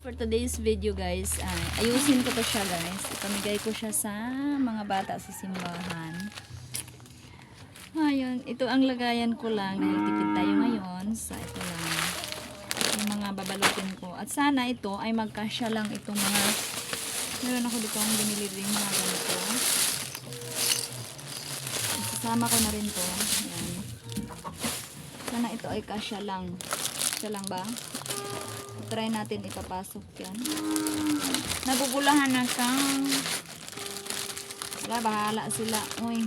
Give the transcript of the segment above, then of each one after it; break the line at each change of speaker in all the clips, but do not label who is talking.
For today's video guys, ayusin ko to siya guys. Ipamigay ko siya sa mga bata sa simbahan. Ayun, ito ang lagayan ko lang dahil tipid tayo ngayon. Sa ito lang yung mga babalutin ko. At sana ito ay magkasya lang itong mga meron ako dito ang binili rin mga ganito. Sasama ko na rin to. Ayan. Sana ito ay kasya lang. Kasya lang ba? Try natin ipapasok yan. Nabubulahan na kang. Wala, bahala sila. Uy.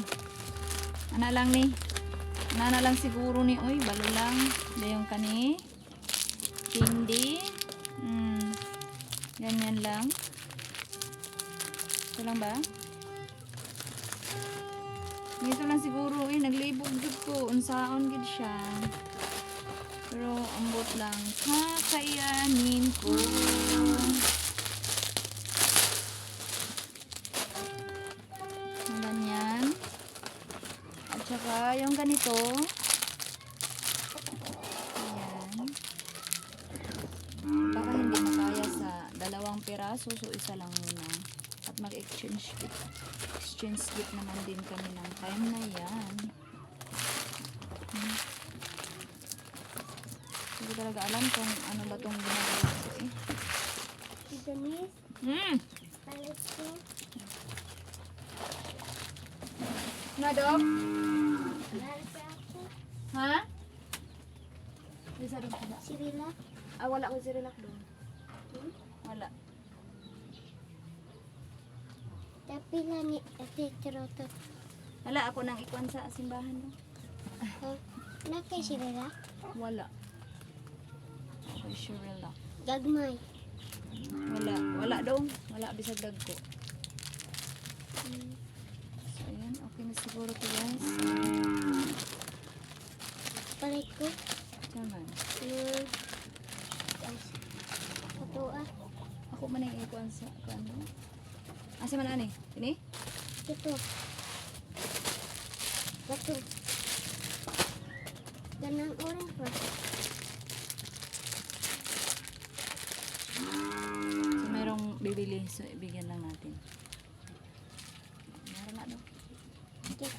Ana lang ni. Ana lang siguro ni. Uy, balo lang. Dayong kani. Hindi. Ganyan lang. Ito lang ba? Ito lang siguro. Uy, naglibog gud ko. Unsaon gid siya. Pero ambot lang. Kakayanin ko. Ganyan. At saka yung ganito. Ayan. Baka hindi makaya sa dalawang piraso. So isa lang muna. At mag-exchange gift. Exchange gift naman din kami ng time na yan. Hindi talaga alam kung ano ba itong ginagawa ko eh.
Denise, palit ko.
Na, Dok?
Larga ako.
Ha? Bisa doon ka ba?
Sirila.
Wala ko si Relax doon. Wala.
Tapi lang ni Ate Troto.
Wala, ako nang ikuan sa simbahan mo.
Nakay Sirila.
Wala. Okay, sure Relax.
Gagmay.
Wala. Wala daw. Wala, bisag dag ko. So, ayan. Okay na siguro to guys.
Palit ko.
Naman.
Ito ah.
Ako man ang ikuan sa ano. Asa man ani? Ini?
Ito. Ito. Ganang orange pa.
So, merong bibili. So, ibigyan lang natin. Meron na daw.
Okay.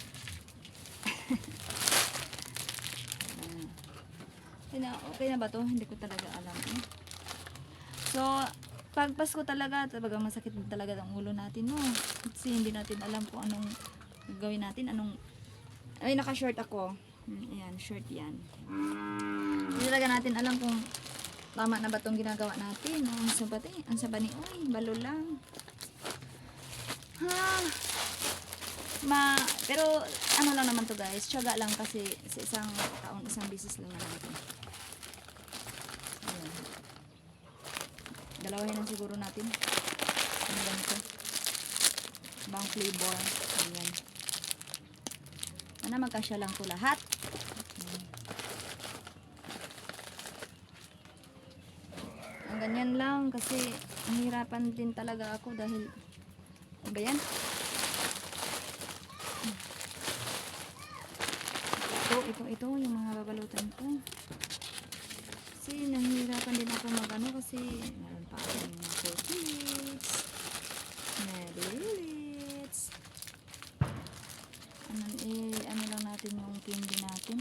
Okay na ba to? Hindi ko talaga alam. So, pag Pasko talaga, talagang masakit din talaga ang ulo natin, no? Kasi hindi natin alam kung anong gawin natin, anong... Ay, naka-short ako. Ayan, short yan. Hindi talaga natin alam kung tama na ba itong ginagawa natin. No? Ang sabani, uy, balo lang. Pero, ano lang naman to guys, tiyaga lang kasi sa isang taon, isang bisis lang naman ito. Ayan. Dalawahin lang siguro natin. Ano ganito? Ibang flavor. Ayan. Sana magkasya lang ko lahat. Ayan. Ang ganyan lang kasi nahihirapan din talaga ako dahil ano ba yan? Ito yung mga babalutan ko. Kasi nahihirapan din ako magano kasi meron pa akong mga cookies, medallions. Ano lang natin yung candy natin.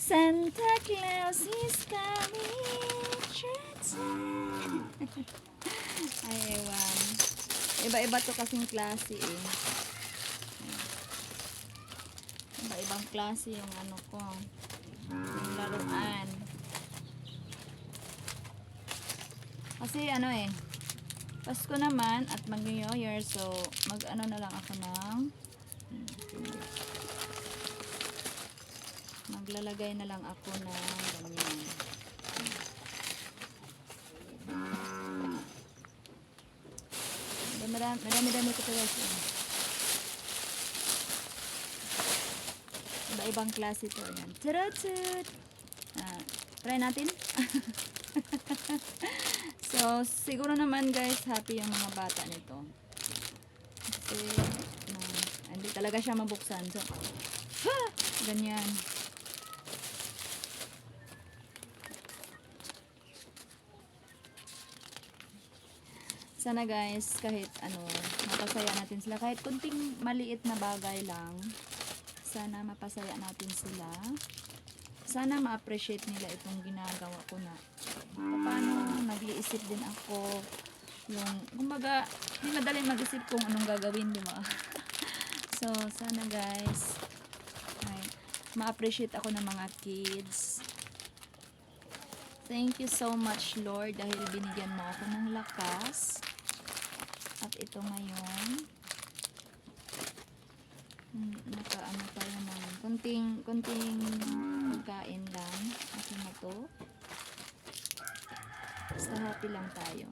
Santa Claus is coming. Ay, ewan. Iba-iba to kasing klase eh. Iba-ibang klase yung ano ko. Yung laruan. Kasi ano eh, Pasko naman at mag-New Year, so mag-ano na lang ako ng maglalagay na lang ako ng ganyan. Marami-dami ko guys. Iba-ibang klase to. Ayan. Tsurut! Try natin. So, siguro naman guys, happy yung mga bata nito. Kasi, hindi talaga siya mabuksan. So, ganyan. Sana guys, kahit mapasaya natin sila. Kahit kunting maliit na bagay lang. Sana mapasaya natin sila. Sana ma-appreciate nila itong ginagawa ko na paano nag-iisip din ako. Yung, kumbaga, hindi madaling mag-isip kung anong gagawin, di ba? So, sana guys, ma-appreciate ako ng mga kids. Thank you so much, Lord, dahil binigyan mo ako ng lakas. At ito ngayon, nakaano tayo ng konting pagkain lang. Okay na to. Basta happy lang tayo.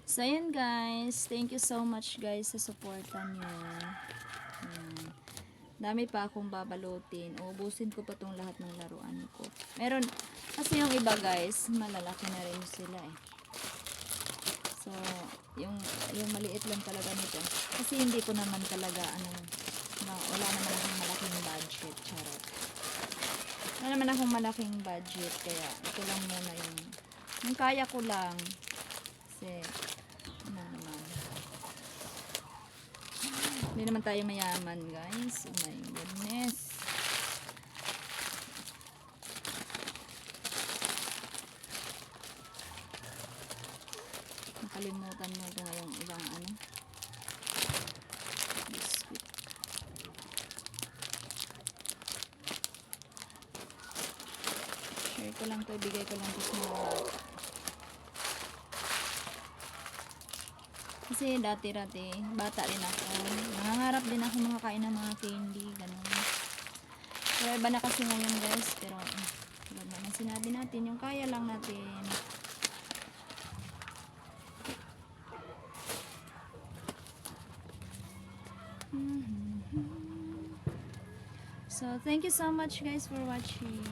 So, ayan guys. Thank you so much guys sa supportan nyo. Ayan. Dami pa akong babalutin. Uubusin ko pa tong lahat ng laruan ko. Meron, kasi yung iba guys, malalaki na rin sila eh. So, yung maliit lang talaga nito. Kasi hindi ko naman talaga, wala naman akong malaking budget. Charot. Wala naman akong malaking budget. Kaya, ito lang muna yung kaya ko lang. Kasi, hindi naman tayo mayaman guys. Oh my goodness. Nakalimutan mo ito ngayong ibang biscuit. Share ko lang to, ibigay ko lang to sa mga bata. Kasi dati-dati, bata rin ako. Nangangarap din ako makakain ng mga candy, ganun. Pero iba na kasi ngayon guys, pero wala naman sinabi natin, yung kaya lang natin. So, thank you so much guys for watching.